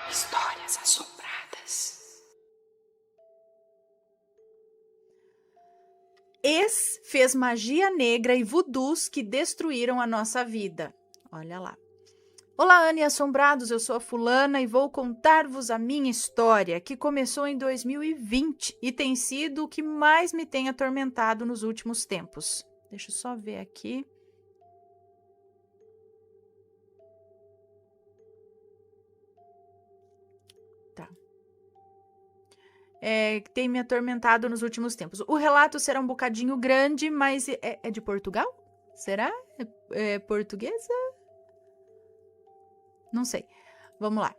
Histórias assombradas. Ex fez magia negra e voodoos que destruíram a nossa vida. Olha lá. Olá, Anne Assombrados, eu sou a fulana e vou contar-vos a minha história, que começou em 2020 e tem sido o que mais me tem atormentado nos últimos tempos. Deixa eu só ver aqui. Tá. Tem me atormentado nos últimos tempos. O relato será um bocadinho grande, mas é de Portugal? Será? É portuguesa? Não sei. Vamos lá.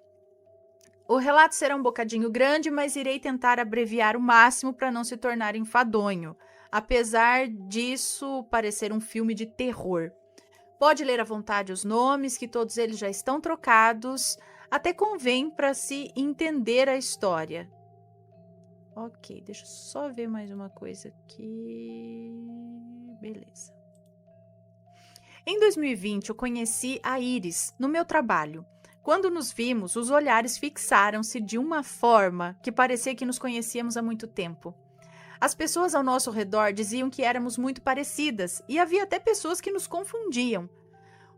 O relato será um bocadinho grande, mas irei tentar abreviar o máximo para não se tornar enfadonho, apesar disso parecer um filme de terror. Pode ler à vontade os nomes, que todos eles já estão trocados, até convém para se entender a história. Ok, deixa eu só ver mais uma coisa aqui. Beleza. Em 2020, eu conheci a Iris no meu trabalho. Quando nos vimos, os olhares fixaram-se de uma forma que parecia que nos conhecíamos há muito tempo. As pessoas ao nosso redor diziam que éramos muito parecidas e havia até pessoas que nos confundiam.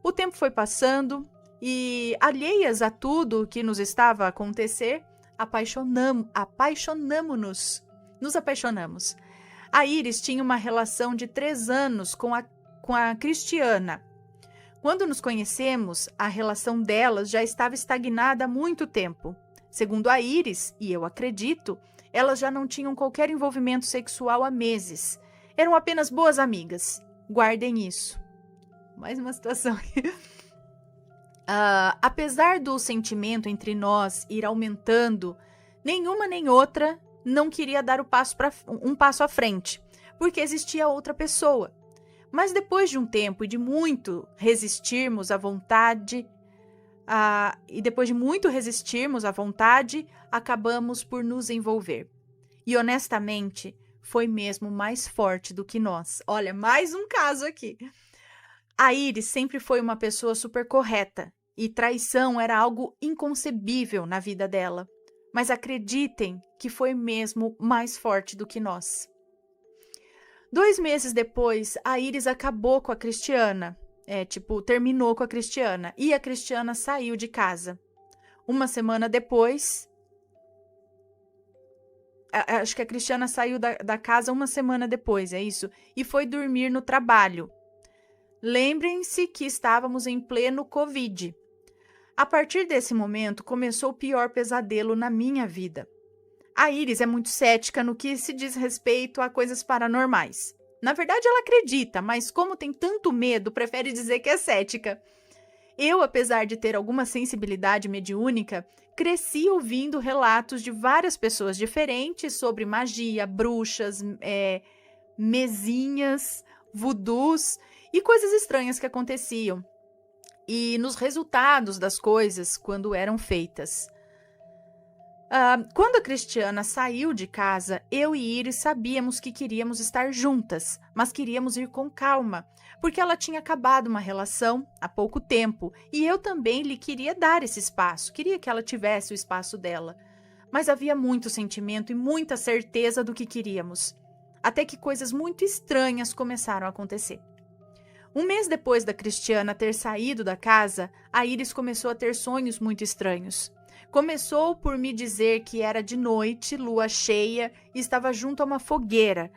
O tempo foi passando e, alheias a tudo o que nos estava a acontecer, nos apaixonamos. A Iris tinha uma relação de 3 anos com a Cristiana. Quando nos conhecemos, a relação delas já estava estagnada há muito tempo. Segundo a Iris, e eu acredito, elas já não tinham qualquer envolvimento sexual há meses. Eram apenas boas amigas. Guardem isso. Mais uma situação aqui. Apesar do sentimento entre nós ir aumentando, nenhuma nem outra não queria dar um passo à frente, porque existia outra pessoa. Mas depois de um tempo e de muito resistirmos à vontade, acabamos por nos envolver. E honestamente, foi mesmo mais forte do que nós. Olha, mais um caso aqui. A Iris sempre foi uma pessoa super correta e traição era algo inconcebível na vida dela. Mas acreditem que foi mesmo mais forte do que nós. 2 meses depois, a Iris acabou com a Cristiana. Terminou com a Cristiana. E a Cristiana saiu de casa. Uma semana depois... Acho que a Cristiana saiu da casa uma semana depois, é isso? E foi dormir no trabalho. Lembrem-se que estávamos em pleno Covid. A partir desse momento, começou o pior pesadelo na minha vida. A Iris é muito cética no que se diz respeito a coisas paranormais. Na verdade, ela acredita, mas como tem tanto medo, prefere dizer que é cética. Eu, apesar de ter alguma sensibilidade mediúnica, cresci ouvindo relatos de várias pessoas diferentes sobre magia, bruxas, mesinhas, voodoos e coisas estranhas que aconteciam. E nos resultados das coisas quando eram feitas. Quando a Cristiana saiu de casa, eu e Iris sabíamos que queríamos estar juntas, mas queríamos ir com calma, porque ela tinha acabado uma relação há pouco tempo e eu também lhe queria dar esse espaço, queria que ela tivesse o espaço dela. Mas havia muito sentimento e muita certeza do que queríamos, até que coisas muito estranhas começaram a acontecer. 1 mês depois da Cristiana ter saído da casa, a Iris começou a ter sonhos muito estranhos. Começou por me dizer que era de noite, lua cheia, e estava junto a uma fogueira.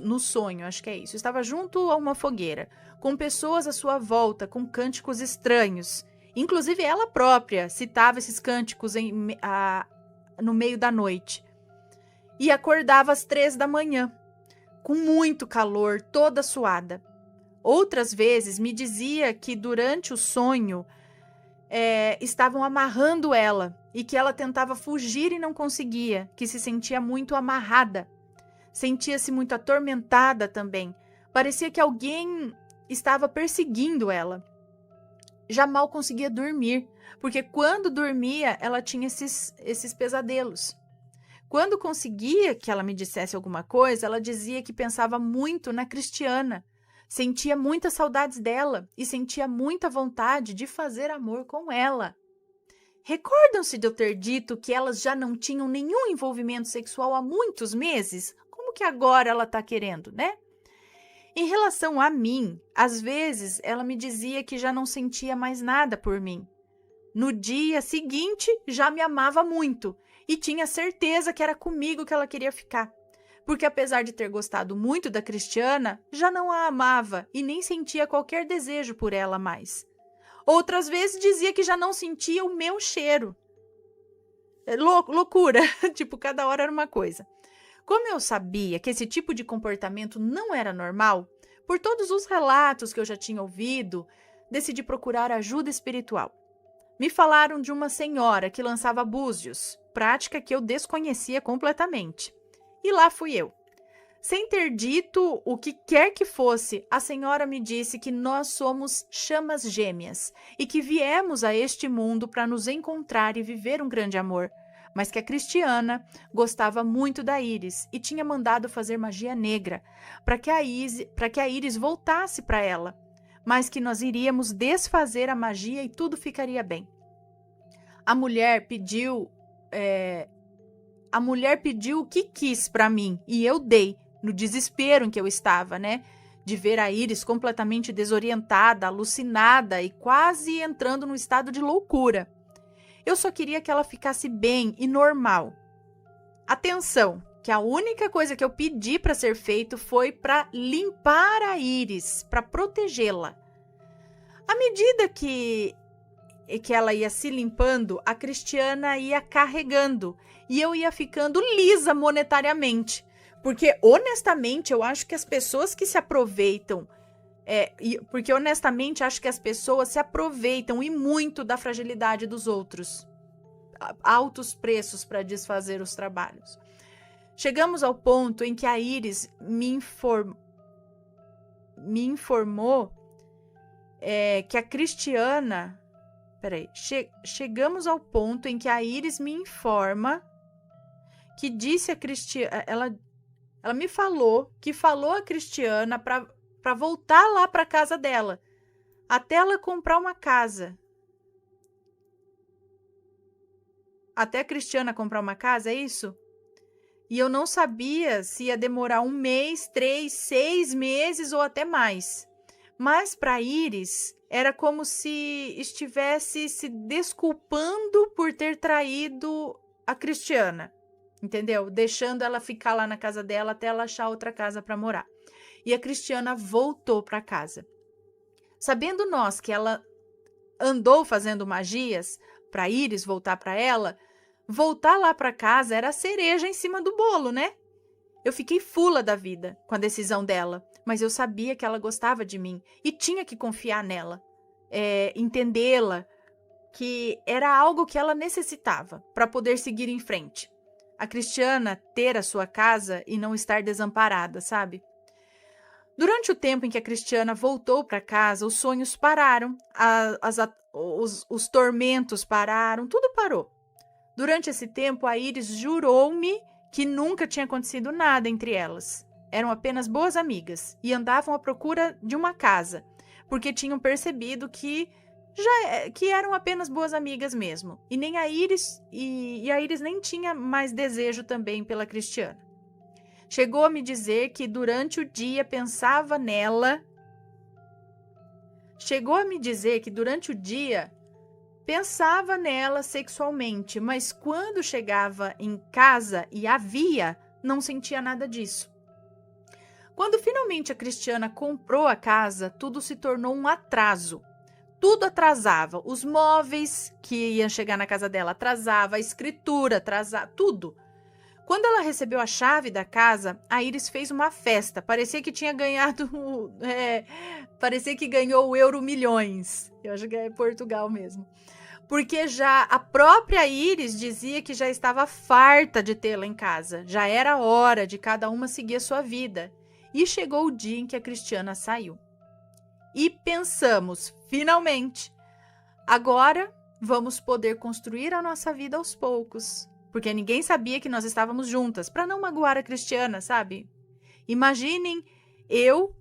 No sonho, acho que é isso. Estava junto a uma fogueira, com pessoas à sua volta, com cânticos estranhos. Inclusive, ela própria citava esses cânticos no meio da noite. E acordava às 3 da manhã, com muito calor, toda suada. Outras vezes me dizia que durante o sonho estavam amarrando ela e que ela tentava fugir e não conseguia, que se sentia muito amarrada. Sentia-se muito atormentada também. Parecia que alguém estava perseguindo ela. Já mal conseguia dormir, porque quando dormia ela tinha esses pesadelos. Quando conseguia que ela me dissesse alguma coisa, ela dizia que pensava muito na Cristiana. Sentia muitas saudades dela e sentia muita vontade de fazer amor com ela. Recordam-se de eu ter dito que elas já não tinham nenhum envolvimento sexual há muitos meses? Como que agora ela está querendo, né? Em relação a mim, às vezes ela me dizia que já não sentia mais nada por mim. No dia seguinte, já me amava muito e tinha certeza que era comigo que ela queria ficar. Porque apesar de ter gostado muito da Cristiana, já não a amava e nem sentia qualquer desejo por ela mais. Outras vezes dizia que já não sentia o meu cheiro. Loucura, tipo, cada hora era uma coisa. Como eu sabia que esse tipo de comportamento não era normal, por todos os relatos que eu já tinha ouvido, decidi procurar ajuda espiritual. Me falaram de uma senhora que lançava búzios, prática que eu desconhecia completamente. E lá fui eu. Sem ter dito o que quer que fosse, a senhora me disse que nós somos chamas gêmeas e que viemos a este mundo para nos encontrar e viver um grande amor, mas que a Cristiana gostava muito da Íris e tinha mandado fazer magia negra para que a Íris voltasse para ela, mas que nós iríamos desfazer a magia e tudo ficaria bem. A mulher pediu o que quis para mim e eu dei, no desespero em que eu estava, né? De ver a Íris completamente desorientada, alucinada e quase entrando num estado de loucura. Eu só queria que ela ficasse bem e normal. Atenção, que a única coisa que eu pedi para ser feito foi para limpar a Íris, para protegê-la. À medida que ela ia se limpando, a Cristiana ia carregando e eu ia ficando lisa monetariamente. Porque, honestamente, eu acho que as pessoas que se aproveitam, e muito da fragilidade dos outros. Altos preços para desfazer os trabalhos. Chegamos ao ponto em que a Íris me informou que a Cristiana... Peraí. Chegamos ao ponto em que a Íris me informa que disse a Cristiana... Ela me falou que falou a Cristiana para voltar lá para casa dela, até ela comprar uma casa. Até a Cristiana comprar uma casa, é isso? E eu não sabia se ia demorar 1 mês, 3, 6 meses ou até mais. Mas para Íris era como se estivesse se desculpando por ter traído a Cristiana. Entendeu? Deixando ela ficar lá na casa dela até ela achar outra casa para morar. E a Cristiana voltou para casa. Sabendo nós que ela andou fazendo magias para Íris voltar para ela, voltar lá para casa era a cereja em cima do bolo, né? Eu fiquei fula da vida com a decisão dela, mas eu sabia que ela gostava de mim e tinha que confiar nela, entendê-la, que era algo que ela necessitava para poder seguir em frente. A Cristiana ter a sua casa e não estar desamparada, sabe? Durante o tempo em que a Cristiana voltou para casa, os sonhos pararam, os tormentos pararam, tudo parou. Durante esse tempo, a Íris jurou-me que nunca tinha acontecido nada entre elas. Eram apenas boas amigas e andavam à procura de uma casa, porque tinham percebido que eram apenas boas amigas mesmo. E nem a Íris a Íris nem tinha mais desejo também pela Cristiana. Chegou a me dizer que durante o dia pensava nela. Pensava nela sexualmente, mas quando chegava em casa e a via, não sentia nada disso. Quando finalmente a Cristiana comprou a casa, tudo se tornou um atraso. Tudo atrasava, os móveis que iam chegar na casa dela atrasava, a escritura atrasava, tudo. Quando ela recebeu a chave da casa, a Íris fez uma festa, parecia que tinha ganhado, parecia que ganhou o Euro Milhões, eu acho que é Portugal mesmo. Porque já a própria Íris dizia que já estava farta de tê-la em casa, já era hora de cada uma seguir a sua vida. E chegou o dia em que a Cristiana saiu. E pensamos, finalmente, agora vamos poder construir a nossa vida aos poucos. Porque ninguém sabia que nós estávamos juntas, para não magoar a Cristiana, sabe? Imaginem eu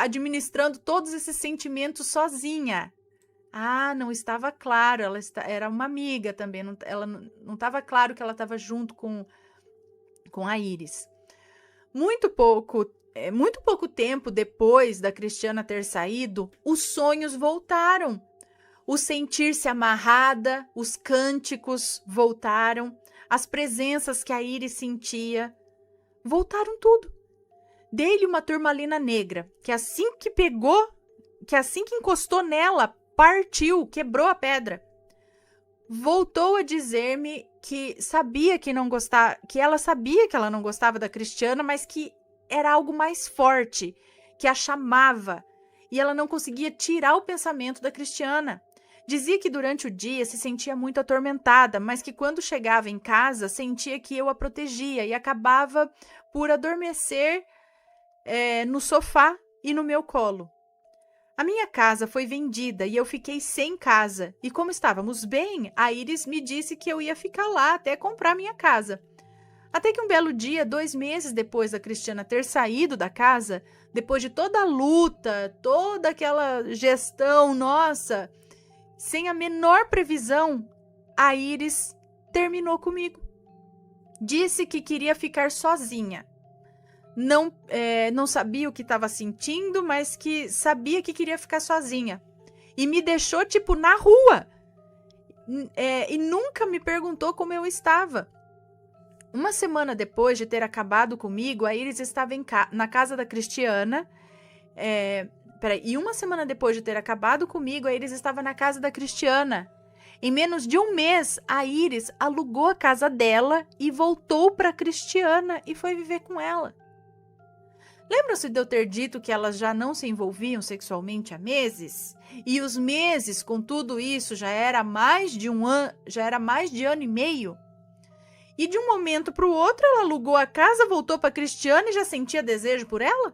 administrando todos esses sentimentos sozinha. Ah, não estava claro, era uma amiga também, ela não estava claro que ela estava junto com a Iris. Muito pouco tempo depois da Cristiana ter saído, os sonhos voltaram. O sentir-se amarrada, os cânticos voltaram, as presenças que a Iris sentia, voltaram tudo. Dei-lhe uma turmalina negra, que assim que encostou nela, partiu, quebrou a pedra. Voltou a dizer-me que sabia que não gostava, que ela sabia que ela não gostava da Cristiana, mas que era algo mais forte, que a chamava, e ela não conseguia tirar o pensamento da Cristiana. Dizia que durante o dia se sentia muito atormentada, mas que quando chegava em casa sentia que eu a protegia e acabava por adormecer no sofá e no meu colo. A minha casa foi vendida e eu fiquei sem casa. E como estávamos bem, a Iris me disse que eu ia ficar lá até comprar minha casa. Até que um belo dia, 2 meses depois da Cristiana ter saído da casa, depois de toda a luta, toda aquela gestão nossa, sem a menor previsão, a Iris terminou comigo. Disse que queria ficar sozinha. Não sabia o que estava sentindo, mas que sabia que queria ficar sozinha. E me deixou, tipo, na rua. E nunca me perguntou como eu estava. Uma semana depois de ter acabado comigo, a Iris estava na casa da Cristiana. E uma semana depois de ter acabado comigo, a Iris estava na casa da Cristiana. Em menos de um mês, a Iris alugou a casa dela e voltou para a Cristiana e foi viver com ela. Lembram-se de eu ter dito que elas já não se envolviam sexualmente há meses? E os meses com tudo isso já era mais de ano e meio? E de um momento para o outro ela alugou a casa, voltou para a Cristiana e já sentia desejo por ela?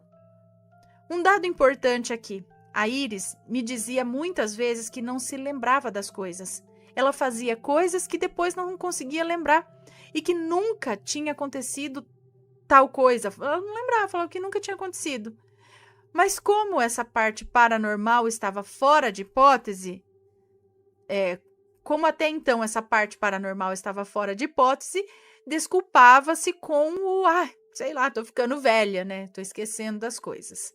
Um dado importante aqui. A Iris me dizia muitas vezes que não se lembrava das coisas. Ela fazia coisas que depois não conseguia lembrar e que nunca tinha acontecido tal coisa. Ela não lembrava, falava que nunca tinha acontecido. Mas como essa parte paranormal estava fora de hipótese, como até então essa parte paranormal estava fora de hipótese, desculpava-se com sei lá, tô ficando velha, né? Tô esquecendo das coisas.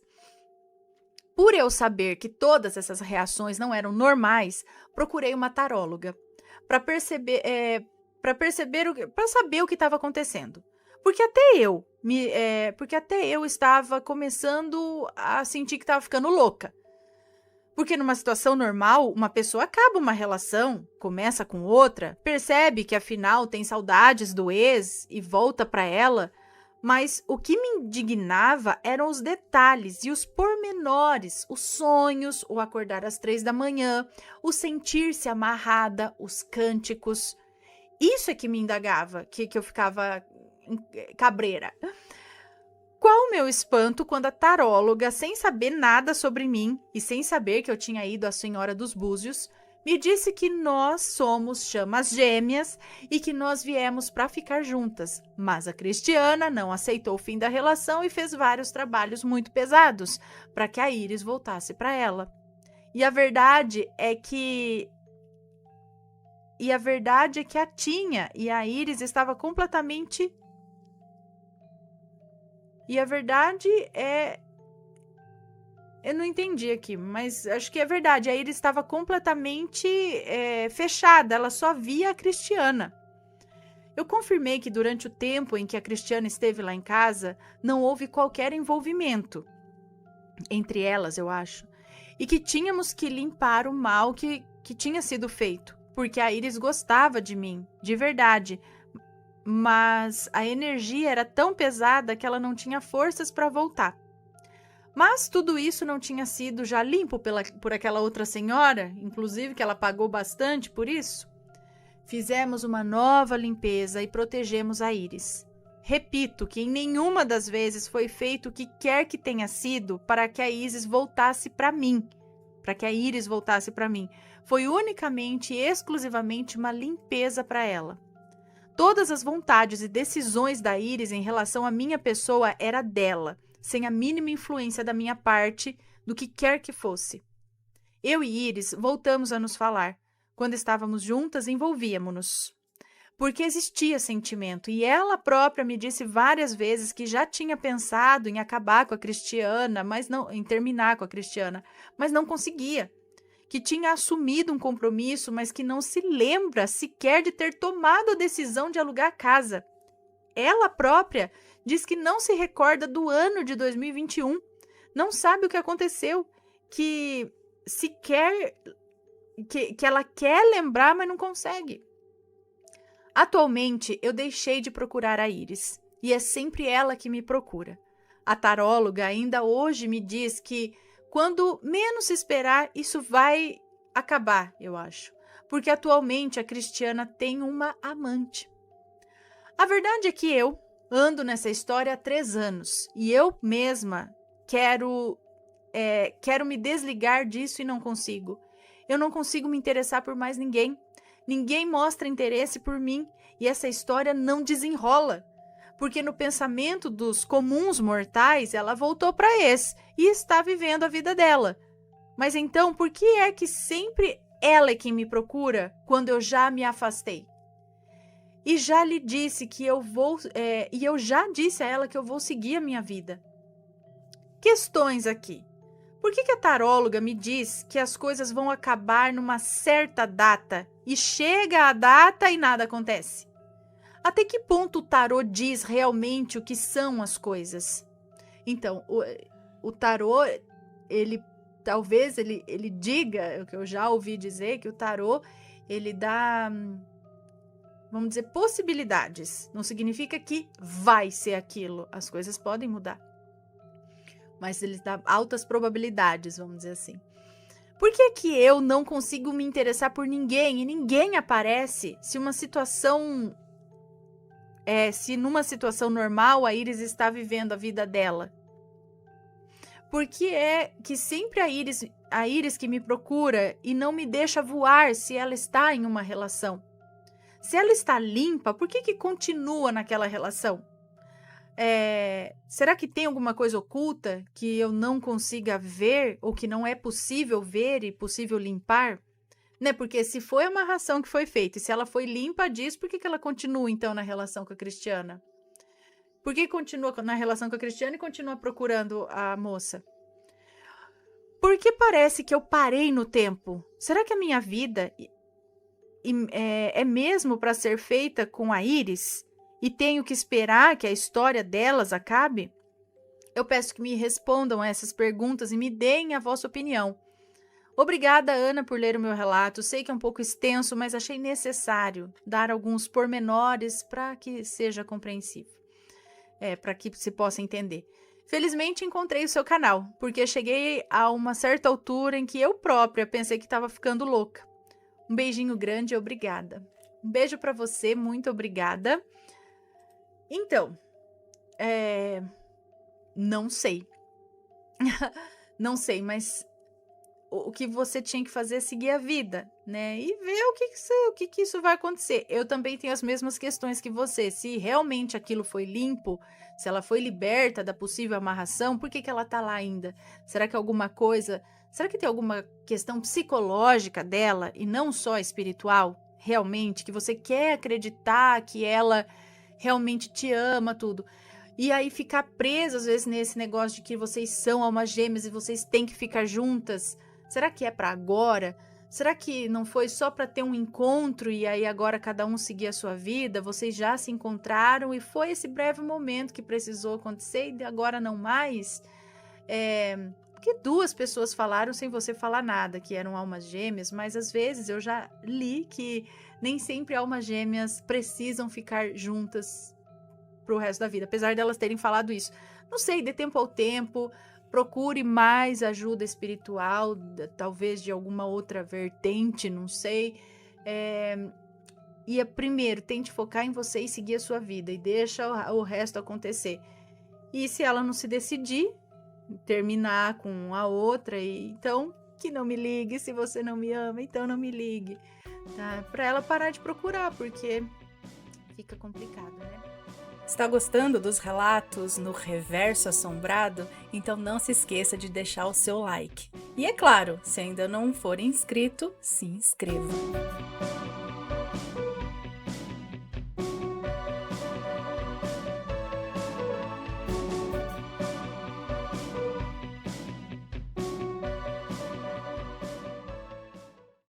Por eu saber que todas essas reações não eram normais, procurei uma taróloga para saber o que estava acontecendo. Porque até eu estava começando a sentir que estava ficando louca. Porque numa situação normal, uma pessoa acaba uma relação, começa com outra, percebe que afinal tem saudades do ex e volta para ela, mas o que me indignava eram os detalhes e os pormenores, os sonhos, o acordar às 3 da manhã, o sentir-se amarrada, os cânticos. Isso é que me indagava, que eu ficava cabreira. Qual o meu espanto quando a taróloga, sem saber nada sobre mim e sem saber que eu tinha ido à Senhora dos Búzios, me disse que nós somos chamas gêmeas e que nós viemos para ficar juntas. Mas a Cristiana não aceitou o fim da relação e fez vários trabalhos muito pesados para que a Iris voltasse para ela. E a verdade é que a Tinha e a Iris estavam completamente... E a verdade é... Eu não entendi aqui, mas acho que é verdade. A Iris estava completamente fechada, ela só via a Cristiana. Eu confirmei que durante o tempo em que a Cristiana esteve lá em casa, não houve qualquer envolvimento entre elas, eu acho. E que tínhamos que limpar o mal que tinha sido feito, porque a Iris gostava de mim, de verdade. Mas a energia era tão pesada que ela não tinha forças para voltar. Mas tudo isso não tinha sido já limpo por aquela outra senhora, inclusive que ela pagou bastante por isso? Fizemos uma nova limpeza e protegemos a Iris. Repito que em nenhuma das vezes foi feito o que quer que tenha sido para que a Iris voltasse para mim. Foi unicamente e exclusivamente uma limpeza para ela. Todas as vontades e decisões da Iris em relação à minha pessoa era dela, sem a mínima influência da minha parte, do que quer que fosse. Eu e Iris voltamos a nos falar. Quando estávamos juntas, envolvíamos-nos. Porque existia sentimento, e ela própria me disse várias vezes que já tinha pensado em acabar com a Cristiana, mas não, em terminar com a Cristiana, mas não conseguia. Que tinha assumido um compromisso, mas que não se lembra sequer de ter tomado a decisão de alugar a casa. Ela própria diz que não se recorda do ano de 2021, não sabe o que aconteceu, que sequer que ela quer lembrar, mas não consegue. Atualmente, eu deixei de procurar a Iris, e é sempre ela que me procura. A taróloga ainda hoje me diz que, quando menos se esperar, isso vai acabar, eu acho. Porque atualmente a Cristiana tem uma amante. A verdade é que eu ando nessa história há 3 anos, e eu mesma quero me desligar disso e não consigo. Eu não consigo me interessar por mais ninguém. Ninguém mostra interesse por mim e essa história não desenrola. Porque no pensamento dos comuns mortais, ela voltou para esse e está vivendo a vida dela. Mas então, por que é que sempre ela é quem me procura quando eu já me afastei? E já lhe disse que e eu já disse a ela que eu vou seguir a minha vida. Questões aqui. Por que a taróloga me diz que as coisas vão acabar numa certa data e chega a data e nada acontece? Até que ponto o tarô diz realmente o que são as coisas? Então, o tarô, talvez ele diga, o que eu já ouvi dizer, que o tarô, ele dá, vamos dizer, possibilidades. Não significa que vai ser aquilo. As coisas podem mudar. Mas ele dá altas probabilidades, vamos dizer assim. Por que que eu não consigo me interessar por ninguém e ninguém aparece se numa situação normal a Iris está vivendo a vida dela? Por que é que sempre a Iris que me procura e não me deixa voar se ela está em uma relação? Se ela está limpa, por que continua naquela relação? Será que tem alguma coisa oculta que eu não consiga ver ou que não é possível ver e possível limpar? Né? Porque se foi a amarração que foi feita e se ela foi limpa disso, por que ela continua então na relação com a Cristiana? Por que continua na relação com a Cristiana e continua procurando a moça? Porque parece que eu parei no tempo. Será que a minha vida é mesmo para ser feita com a Iris? E tenho que esperar que a história delas acabe? Eu peço que me respondam a essas perguntas e me deem a vossa opinião. Obrigada, Ana, por ler o meu relato. Sei que é um pouco extenso, mas achei necessário dar alguns pormenores para que seja compreensível. Para que se possa entender. Felizmente encontrei o seu canal, porque cheguei a uma certa altura em que eu própria pensei que estava ficando louca. Um beijinho grande e obrigada. Um beijo para você, muito obrigada. Então, não sei. Não sei, mas o que você tinha que fazer é seguir a vida, né? E ver o que isso vai acontecer. Eu também tenho as mesmas questões que você. Se realmente aquilo foi limpo, se ela foi liberta da possível amarração, por que ela tá lá ainda? Será que será que tem alguma questão psicológica dela e não só espiritual? Realmente, que você quer acreditar que ela realmente te ama, tudo. E aí ficar preso, às vezes, nesse negócio de que vocês são almas gêmeas e vocês têm que ficar juntas. Será que é para agora? Será que não foi só para ter um encontro e aí agora cada um seguir a sua vida? Vocês já se encontraram e foi esse breve momento que precisou acontecer e agora não mais? Porque 2 pessoas falaram sem você falar nada, que eram almas gêmeas, mas às vezes eu já li que nem sempre almas gêmeas precisam ficar juntas pro resto da vida, apesar delas terem falado isso. Não sei, dê tempo ao tempo, procure mais ajuda espiritual, talvez de alguma outra vertente, não sei. E primeiro, tente focar em você e seguir a sua vida, e deixa o resto acontecer. E se ela não se decidir, terminar com a outra, então que não me ligue. Se você não me ama, então não me ligue, tá? Pra ela parar de procurar, porque fica complicado, né? Está gostando dos relatos no Reverso Assombrado? Então não se esqueça de deixar o seu like. E é claro, se ainda não for inscrito, se inscreva.